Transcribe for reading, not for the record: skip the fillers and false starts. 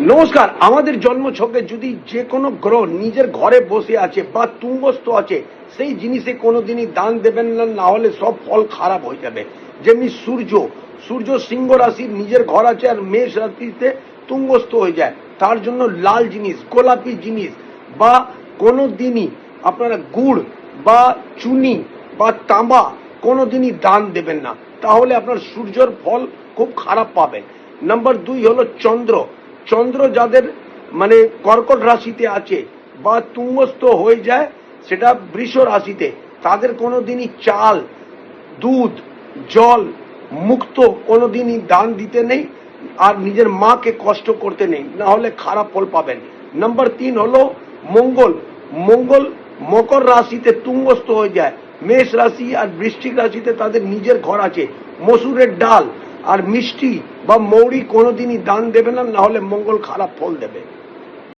নমস্কার। আমাদের জন্মছকে যদি যে কোনো গ্রহ নিজের ঘরে বসে আছে বা তুঙ্গস্থ আছে, সেই জিনিসে কোনোদিনই দান দেবেন না, না হলে সব ফল খারাপ হয়ে যাবে। যেমনি সূর্য সিংহ রাশির নিজের ঘর আছে আর মেষ রাশিতে তুঙ্গস্থ হয়ে যায়, তার জন্য লাল জিনিস, গোলাপি জিনিস বা কোনো দিনই আপনারা গুড় বা চুনি বা তামা কোনোদিনই দান দেবেন না, তাহলে আপনার সূর্যর ফল খুব খারাপ পাবেন। নাম্বার 2 হলো চন্দ্র যাদের মানে কর্কট রাশিতে আছে বা তুঙ্গস্থ হয়ে যায় সেটা বৃষ রাশিতে, তাদের কোনোদিনই চাল, দুধ, জল মুক্ত কোনোদিনই দান দিতে নেই আর নিজের মাকে কষ্ট করতে নেই, না হলে খারাপ ফল পাবেন। নাম্বার 3 হলো মঙ্গল মকর রাশিতে তুঙ্গস্থ হয়ে যায়, মেষ রাশি আর বৃশ্চিক রাশিতে তাদের নিজের ঘর আছে। মসুরের ডাল আর মিষ্টি বা মৌরি কোনোদিনই দান দেবে না, না হলে মঙ্গল খারাপ ফল দেবে।